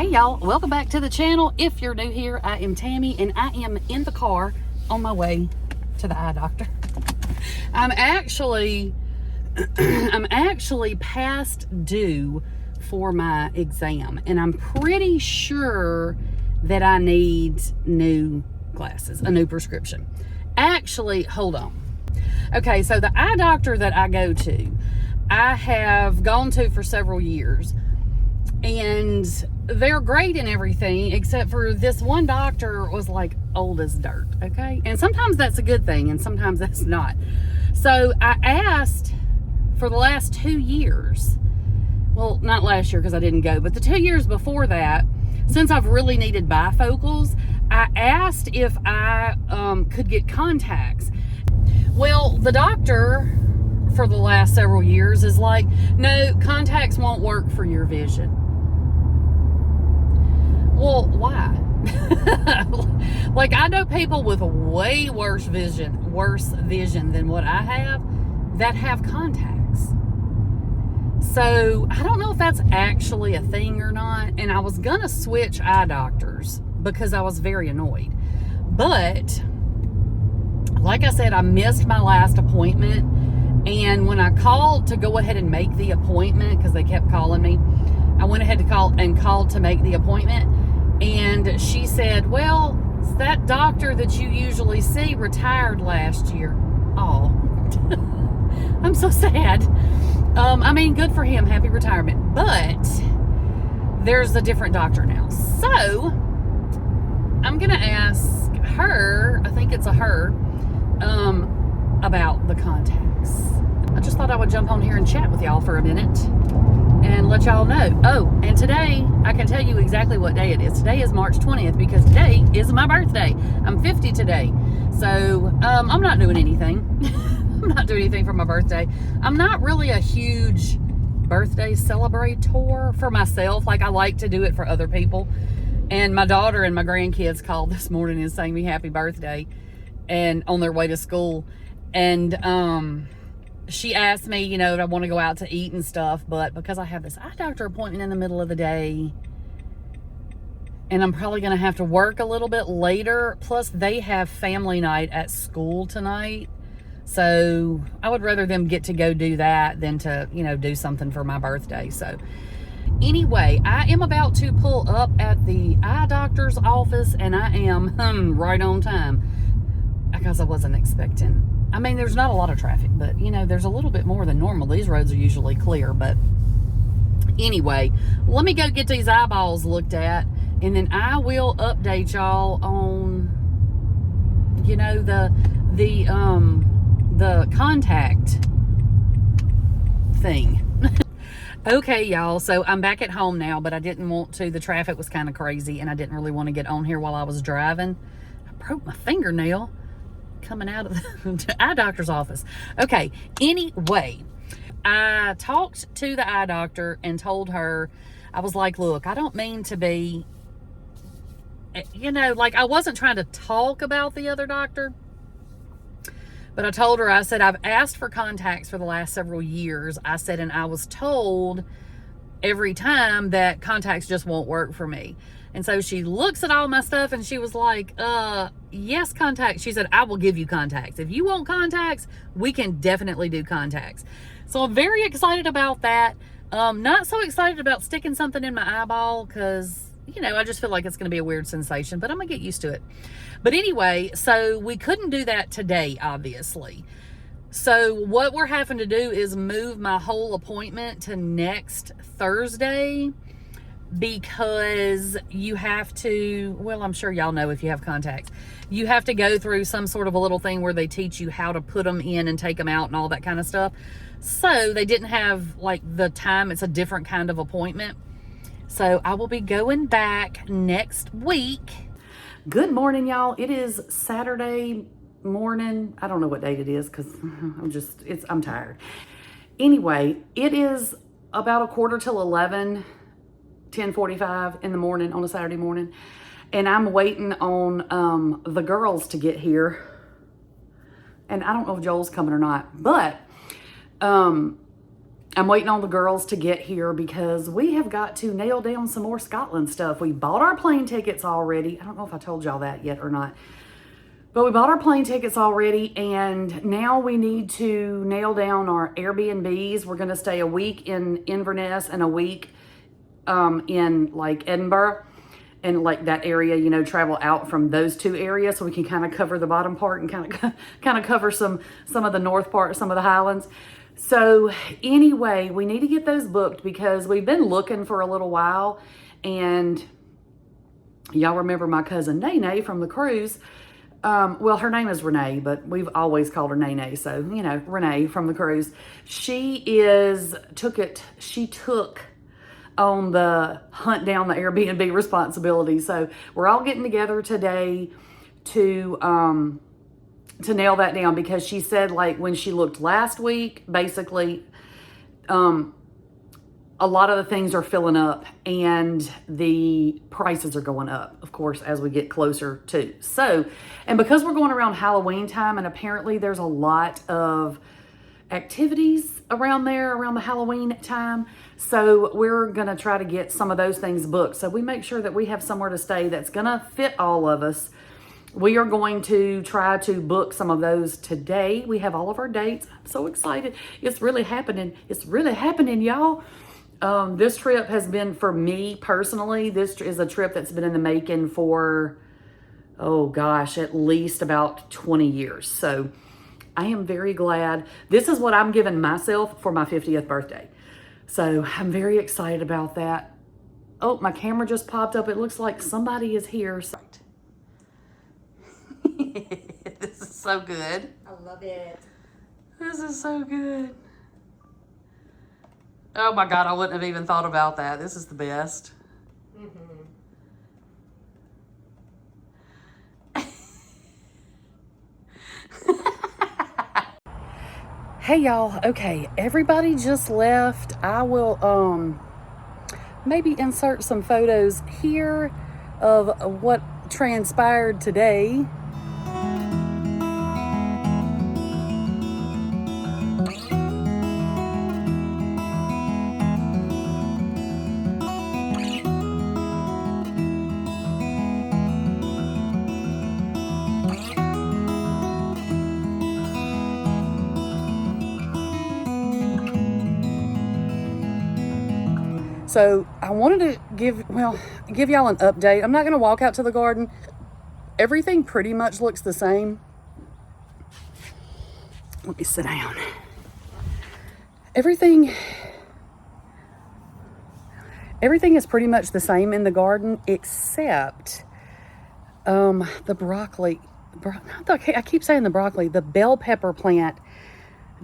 Hey y'all, welcome back to the channel. If you're new here, I am Tammy and I am in the car on my way to the eye doctor. I'm actually past due for my exam and I'm pretty sure that I need new glasses, a new prescription. Actually, hold on. Okay, so the eye doctor that I go to, I have gone to for several years. And they're great and everything, except for this one doctor was like old as dirt, okay? And sometimes that's a good thing, and sometimes that's not. So I asked for the last 2 years, well, not last year because I didn't go, but the 2 years before that, since I've really needed bifocals, I asked if I could get contacts. Well, the doctor for the last several years is like, no, contacts won't work for your vision. Well, why? Like, I know people with way worse vision than what I have that have contacts. So I don't know if that's actually a thing or not. And I was gonna switch eye doctors because I was very annoyed. But like I said, I missed my last appointment. And when I called to go ahead and make the appointment, because they kept calling me, I went ahead to called to make the appointment. And she said, well, that doctor that you usually see retired last year. Oh, I'm so sad. I mean, good for him. Happy retirement. But there's a different doctor now. So I'm going to ask her, I think it's a her, about the contacts. I just thought I would jump on here and chat with y'all for a minute and let y'all know. Oh, and today I can tell you exactly what day it is. Today is March 20th because today is my birthday. I'm 50 today. So I'm not doing anything. I'm not doing anything for my birthday. I'm not really a huge birthday celebrator for myself. Like, I like to do it for other people. And my daughter and my grandkids called this morning and sang me happy birthday and on their way to school. And she asked me, you know, do I want to go out to eat and stuff, but because I have this eye doctor appointment in the middle of the day and I'm probably going to have to work a little bit later, plus they have family night at school tonight, so I would rather them get to go do that than to, you know, do something for my birthday. So anyway, I am about to pull up at the eye doctor's office and I am right on time because I wasn't expecting. I mean, there's not a lot of traffic, but, you know, there's a little bit more than normal. These roads are usually clear, but anyway, let me go get these eyeballs looked at, and then I will update y'all on, you know, the contact thing. Okay, y'all, so I'm back at home now, but I didn't want to. The traffic was kind of crazy, and I didn't really want to get on here while I was driving. I broke my fingernail coming out of the eye doctor's office. Okay, anyway, I talked to the eye doctor and told her, I was like, look, I don't mean to be, you know, like, I wasn't trying to talk about the other doctor, but I told her, I said, I've asked for contacts for the last several years. I said, and I was told every time that contacts just won't work for me. And so she looks at all my stuff and she was like, yes, contacts. She said, I will give you contacts. If you want contacts, we can definitely do contacts. So I'm very excited about that. Not so excited about sticking something in my eyeball because, you know, I just feel like it's going to be a weird sensation, but I'm going to get used to it. But anyway, so we couldn't do that today, obviously. So what we're having to do is move my whole appointment to next Thursday, because you have to, well, I'm sure y'all know if you have contacts, you have to go through some sort of a little thing where they teach you how to put them in and take them out and all that kind of stuff. So they didn't have like the time. It's a different kind of appointment. So I will be going back next week. Good morning, y'all. It is Saturday morning. I don't know what date it is because I'm tired. Anyway, it is about 11:45, 10:45 in the morning on a Saturday morning, and I'm waiting on the girls to get here, and I don't know if Joel's coming or not, but I'm waiting on the girls to get here because we have got to nail down some more Scotland stuff. We bought our plane tickets already. I don't know if I told y'all that yet or not. But we bought our plane tickets already, and now we need to nail down our Airbnbs. We're going to stay a week in Inverness and a week in like Edinburgh and like that area, you know, travel out from those two areas so we can kind of cover the bottom part and kind of cover some of the north part, some of the Highlands. So anyway, we need to get those booked because we've been looking for a little while, and y'all remember my cousin Nene from the cruise. Well, her name is Renee, but we've always called her Nene. So, you know, Renee from the cruise. She took on the hunt down the Airbnb responsibility. So we're all getting together today to nail that down, because she said, like, when she looked last week, basically, a lot of the things are filling up and the prices are going up, of course, as we get closer to. So, and because we're going around Halloween time, and apparently there's a lot of activities around there around the Halloween time. So we're going to try to get some of those things booked. So we make sure that we have somewhere to stay that's going to fit all of us. We are going to try to book some of those today. We have all of our dates. I'm so excited. It's really happening. It's really happening, y'all. This trip has been, for me personally, this is a trip that's been in the making for, oh gosh, at least about 20 years. So I am very glad. This is what I'm giving myself for my 50th birthday. So I'm very excited about that. Oh, my camera just popped up. It looks like somebody is here. This is so good. I love it. This is so good. Oh my God, I wouldn't have even thought about that. This is the best. Hey y'all, okay, everybody just left. I will maybe insert some photos here of what transpired today. So I wanted to give y'all an update. I'm not going to walk out to the garden. Everything pretty much looks the same. Let me sit down. Everything is pretty much the same in the garden, except the broccoli. I keep saying the broccoli. The bell pepper plant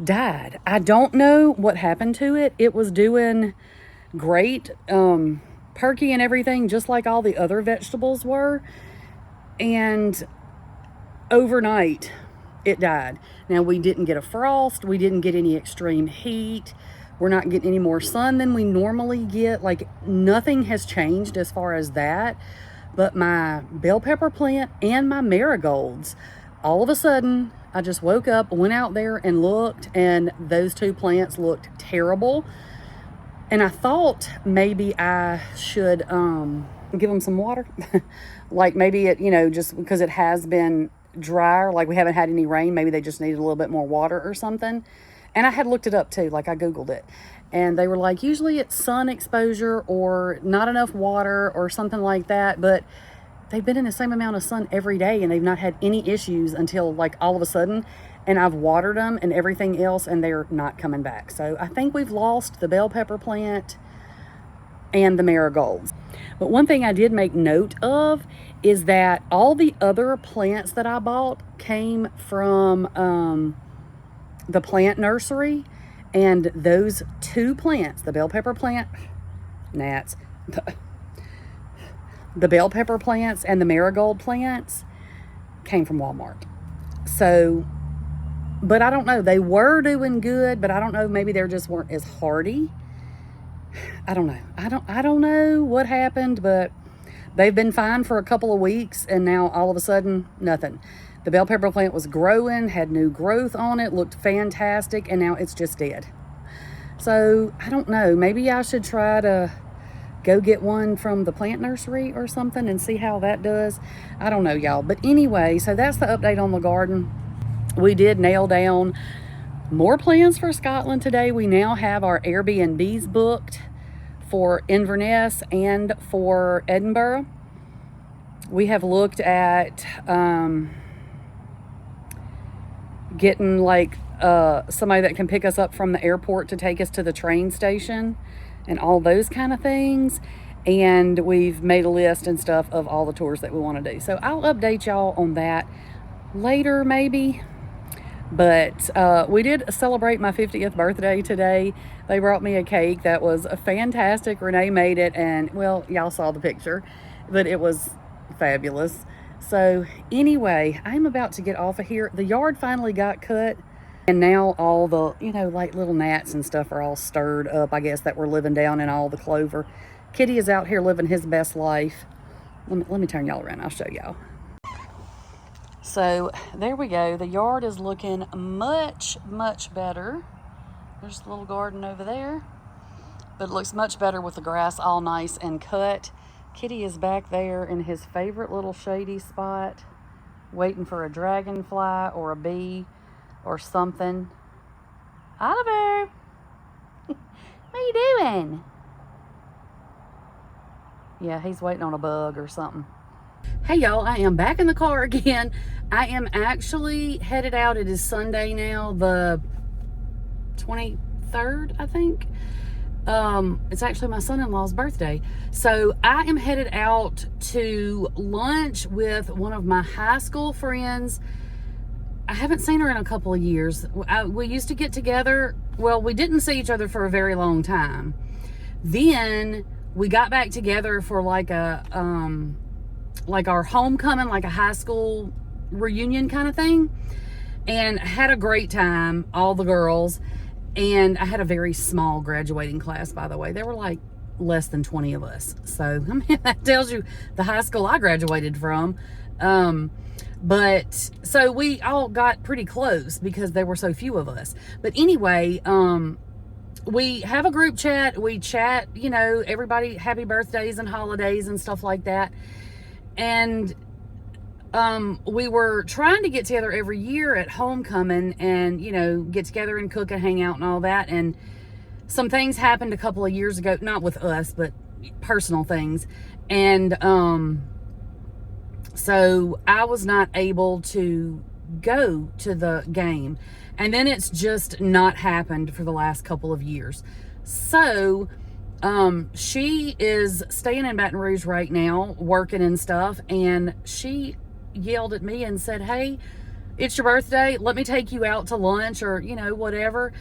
died. I don't know what happened to it. It was doing great, perky and everything, just like all the other vegetables were, and overnight it died. Now, we didn't get a frost, we didn't get any extreme heat, we're not getting any more sun than we normally get. Like, nothing has changed as far as that. But my bell pepper plant and my marigolds, all of a sudden I just woke up, went out there and looked, and those two plants looked terrible. And I thought maybe I should give them some water. Like, maybe it, you know, just because it has been drier, like we haven't had any rain, maybe they just needed a little bit more water or something. And I had looked it up too, like I Googled it. And they were like, usually it's sun exposure or not enough water or something like that. But they've been in the same amount of sun every day and they've not had any issues until like all of a sudden. And I've watered them and everything else, and they're not coming back. So I think we've lost the bell pepper plant and the marigolds. But one thing I did make note of is that all the other plants that I bought came from the plant nursery. And those two plants, the bell pepper plant, gnats, the bell pepper plants and the marigold plants came from Walmart. So, but I don't know, they were doing good, but I don't know, maybe they just weren't as hardy. I don't know. I don't know what happened, but they've been fine for a couple of weeks, and now all of a sudden, nothing. The bell pepper plant was growing, had new growth on it, looked fantastic, and now it's just dead. So I don't know, maybe I should try to go get one from the plant nursery or something and see how that does. I don't know, y'all. But anyway, so that's the update on the garden. We did nail down more plans for Scotland today. We now have our Airbnbs booked for Inverness and for Edinburgh. We have looked at getting like somebody that can pick us up from the airport to take us to the train station and all those kind of things. And we've made a list and stuff of all the tours that we want to do. So I'll update y'all on that later maybe. But we did celebrate my 50th birthday today. They brought me a cake that was fantastic. Renee made it, and well, y'all saw the picture, but it was fabulous. So anyway, I'm about to get off of here. The yard finally got cut, and now all the, you know, like little gnats and stuff are all stirred up, I guess, that were living down in all the clover. Kitty is out here living his best life. Let me turn y'all around. I'll show y'all. So there we go. The yard is looking much, much better. There's a little garden over there, but it looks much better with the grass all nice and cut. Kitty is back there in his favorite little shady spot, waiting for a dragonfly or a bee or something. Oliver, what are you doing? Yeah, he's waiting on a bug or something. Hey y'all, I am back in the car again. I am actually headed out. It is Sunday now, the 23rd, I think. It's actually my son-in-law's birthday. So I am headed out to lunch with one of my high school friends. I haven't seen her in a couple of years. We used to get together. Well, we didn't see each other for a very long time. Then we got back together for like a, like our homecoming, like a high school reunion kind of thing, and had a great time, all the girls. And I had a very small graduating class, by the way. There were like less than 20 of us. So I mean, that tells you the high school I graduated from. But so we all got pretty close because there were so few of us. But anyway, we have a group chat. We chat, you know, everybody happy birthdays and holidays and stuff like that. And we were trying to get together every year at homecoming and, you know, get together and cook and hang out and all that. And some things happened a couple of years ago, not with us, but personal things. And so I was not able to go to the game. And then it's just not happened for the last couple of years. So she is staying in Baton Rouge right now, working and stuff. And she yelled at me and said, hey, it's your birthday. Let me take you out to lunch or, you know, whatever.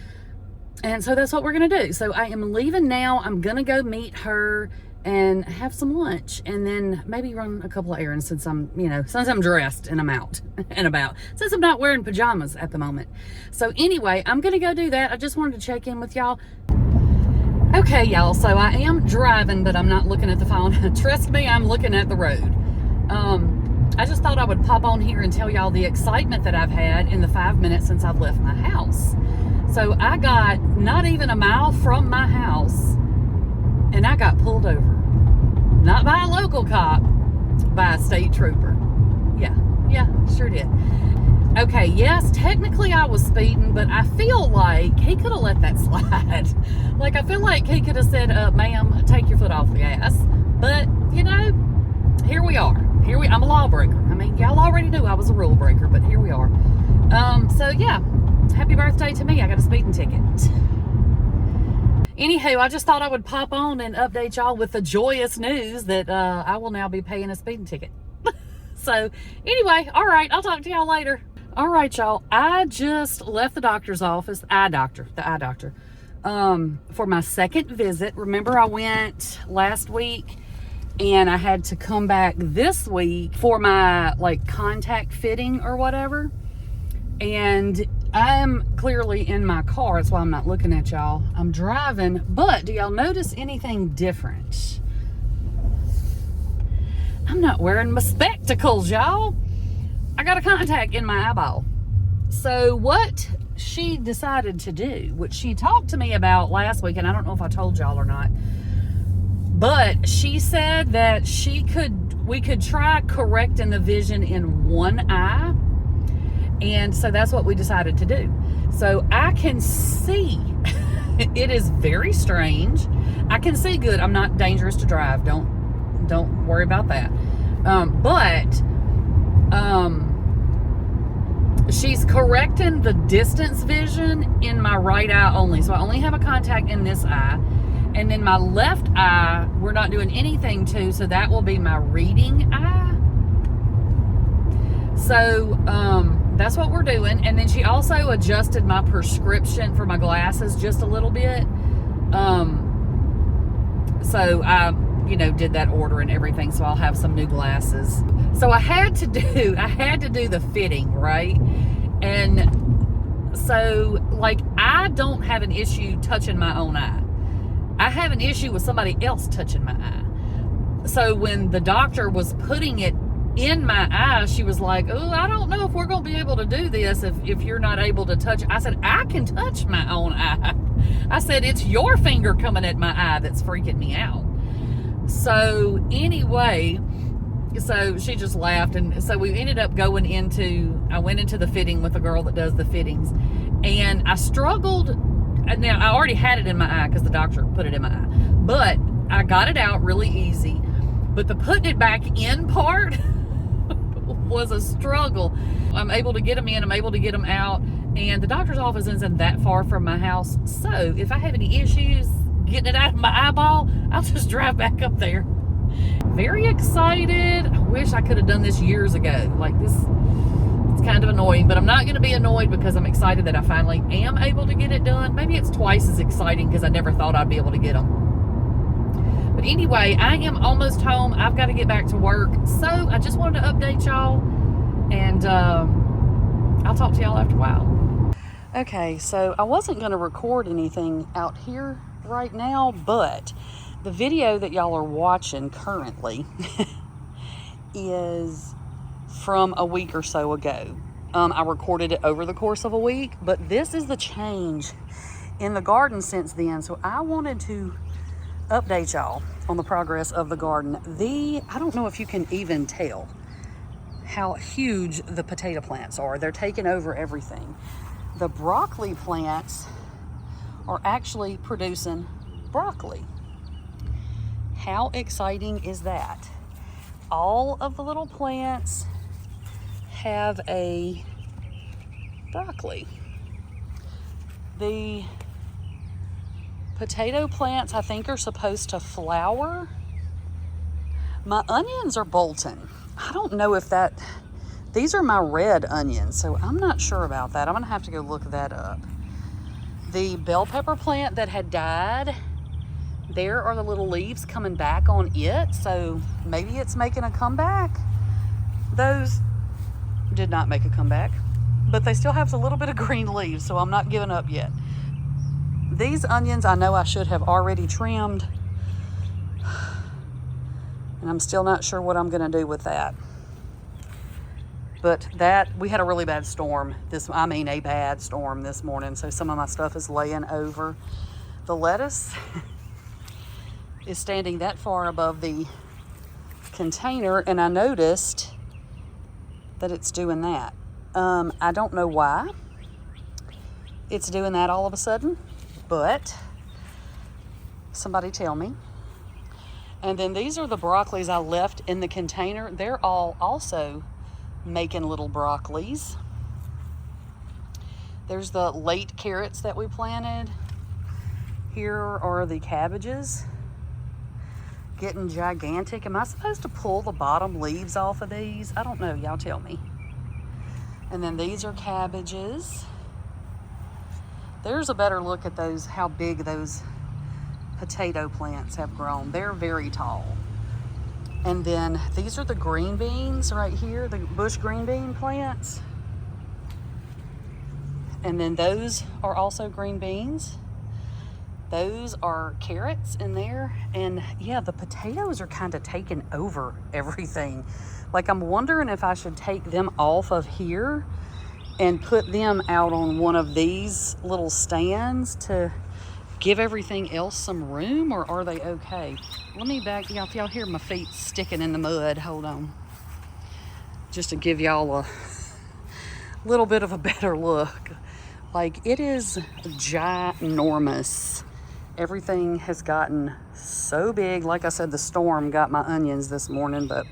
And so that's what we're going to do. So I am leaving now. I'm going to go meet her and have some lunch and then maybe run a couple of errands since I'm, you know, since I'm dressed and I'm out and about, since I'm not wearing pajamas at the moment. So anyway, I'm going to go do that. I just wanted to check in with y'all. Okay, y'all. So I am driving, but I'm not looking at the phone. Trust me, I'm looking at the road. I just thought I would pop on here and tell y'all the excitement that I've had in the 5 minutes since I've left my house. So I got not even a mile from my house and I got pulled over. Not by a local cop, by a state trooper. Yeah, sure did. Okay, yes, technically I was speeding, but I feel like he could have let that slide. Like, I feel like he could have said, ma'am, take your foot off the gas. But, you know, here we are. I'm a lawbreaker. I mean, y'all already knew I was a rule breaker, but here we are. So yeah, happy birthday to me. I got a speeding ticket. Anywho, I just thought I would pop on and update y'all with the joyous news that I will now be paying a speeding ticket. So anyway, all right, I'll talk to y'all later. All right, y'all, I just left the doctor's office, the eye doctor, for my second visit. Remember I went last week and I had to come back this week for my like contact fitting or whatever. And I'm clearly in my car. That's why I'm not looking at y'all. I'm driving, but do y'all notice anything different? I'm not wearing my spectacles, y'all. I got a contact in my eyeball. So what she decided to do, which she talked to me about last week, and I don't know if I told y'all or not, but she said that we could try correcting the vision in one eye, and so that's what we decided to do. So I can see. It is very strange. I can see good. I'm not dangerous to drive. Don't worry about that. She's correcting the distance vision in my right eye only. So I only have a contact in this eye. And then my left eye, we're not doing anything to, so that will be my reading eye. So that's what we're doing. And then she also adjusted my prescription for my glasses just a little bit. So I, did that order and everything, so I'll have some new glasses. So I had to do the fitting, right? And so, like, I don't have an issue touching my own eye. I have an issue with somebody else touching my eye. So when the doctor was putting it in my eye, she was like, oh, I don't know if we're going to be able to do this if you're not able to touch it. I said, I can touch my own eye. I said, it's your finger coming at my eye that's freaking me out. So anyway, so she just laughed, and so we ended up I went into the fitting with the girl that does the fittings, and I struggled. Now, I already had it in my eye because the doctor put it in my eye, but I got it out really easy. But the putting it back in part was a struggle. I'm able to get them in, I'm able to get them out, and the doctor's office isn't that far from my house. So if I have any issues getting it out of my eyeball, I'll just drive back up there. Very excited. I wish I could have done this years ago. Like this, it's kind of annoying, but I'm not going to be annoyed because I'm excited that I finally am able to get it done. Maybe it's twice as exciting because I never thought I'd be able to get them. But anyway, I am almost home. I've got to get back to work. So I just wanted to update y'all, and I'll talk to y'all after a while. Okay, so I wasn't going to record anything out here right now, but the video that y'all are watching currently is from a week or so ago. I recorded it over the course of a week, but this is the change in the garden since then. So I wanted to update y'all on the progress of the garden. I don't know if you can even tell how huge the potato plants are. They're taking over everything. The broccoli plants are actually producing broccoli. How exciting is that? All of the little plants have a broccoli. The potato plants, I think, are supposed to flower. My onions are bolting. I don't know if these are my red onions, so I'm not sure about that. I'm gonna have to go look that up. The bell pepper plant that had died, there are the little leaves coming back on it, so maybe it's making a comeback. Those did not make a comeback, but they still have a little bit of green leaves, so I'm not giving up yet. These onions I know I should have already trimmed, and I'm still not sure what I'm gonna do with that. But we had a really bad storm. A bad storm this morning, so some of my stuff is laying over. The lettuce is standing that far above the container, and I noticed that it's doing that. I don't know why it's doing that all of a sudden, but somebody tell me. And then these are the broccolis I left in the container. They're all also making little broccolis. There's the late carrots that we planted. Here are the cabbages getting gigantic. Am I supposed to pull the bottom leaves off of these? I don't know, y'all tell me. And then these are cabbages. There's a better look at those, how big those potato plants have grown. They're very tall. And then these are the green beans right here, the bush green bean plants. And then those are also green beans. Those are carrots in there. And yeah, the potatoes are kind of taking over everything. Like, I'm wondering if I should take them off of here and put them out on one of these little stands to give everything else some room, or are they okay? Let me back, y'all, if y'all hear my feet sticking in the mud, hold on. Just to give y'all a little bit of a better look. Like, it is ginormous. Everything has gotten so big. Like I said, the storm got my onions this morning, but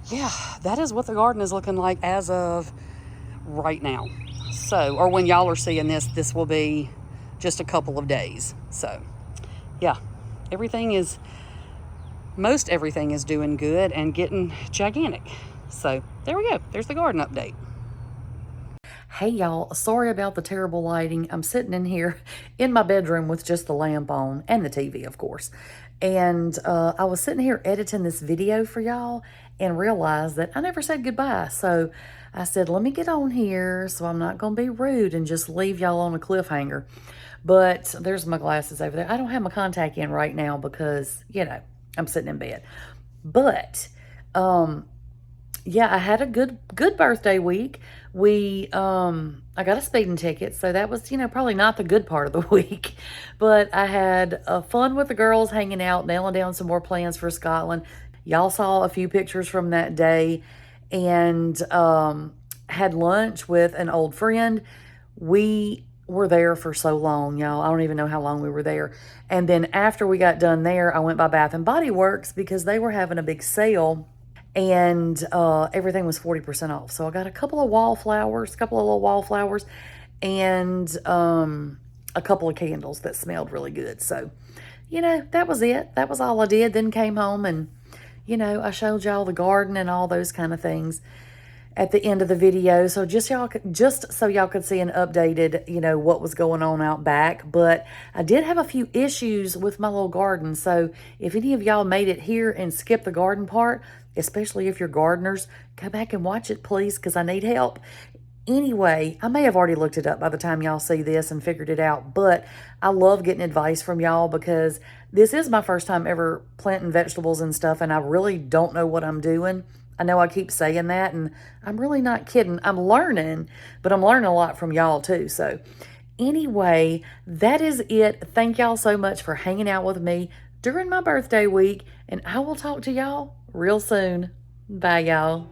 yeah, that is what the garden is looking like as of right now. So, or when y'all are seeing this, this will be just a couple of days. So, yeah, most everything is doing good and getting gigantic. So, there we go. There's the garden update. Hey y'all, sorry about the terrible lighting. I'm sitting in here in my bedroom with just the lamp on and the TV, of course. And I was sitting here editing this video for y'all and realized that I never said goodbye. So I said, let me get on here so I'm not going to be rude and just leave y'all on a cliffhanger. But there's my glasses over there. I don't have my contact in right now because, you know, I'm sitting in bed. But yeah, I had a good birthday week. I got a speeding ticket, so that was, you know, probably not the good part of the week. But I had fun with the girls, hanging out, nailing down some more plans for Scotland. Y'all saw a few pictures from that day, and had lunch with an old friend. We were there for so long, y'all. I don't even know how long we were there. And then after we got done there, I went by Bath and Body Works because they were having a big sale, and everything was 40% off. So I got a couple of little wallflowers, and a couple of candles that smelled really good. So, you know, that was it. That was all I did. Then came home and, you know, I showed y'all the garden and all those kind of things at the end of the video. So just so y'all could see an updated, you know, what was going on out back. But I did have a few issues with my little garden. So if any of y'all made it here and skipped the garden part, especially if you're gardeners, go back and watch it, please, because I need help. Anyway, I may have already looked it up by the time y'all see this and figured it out, but I love getting advice from y'all because this is my first time ever planting vegetables and stuff, and I really don't know what I'm doing. I know I keep saying that, and I'm really not kidding. I'm learning, but I'm learning a lot from y'all too. So anyway, that is it. Thank y'all so much for hanging out with me during my birthday week, and I will talk to y'all real soon. Bye, y'all.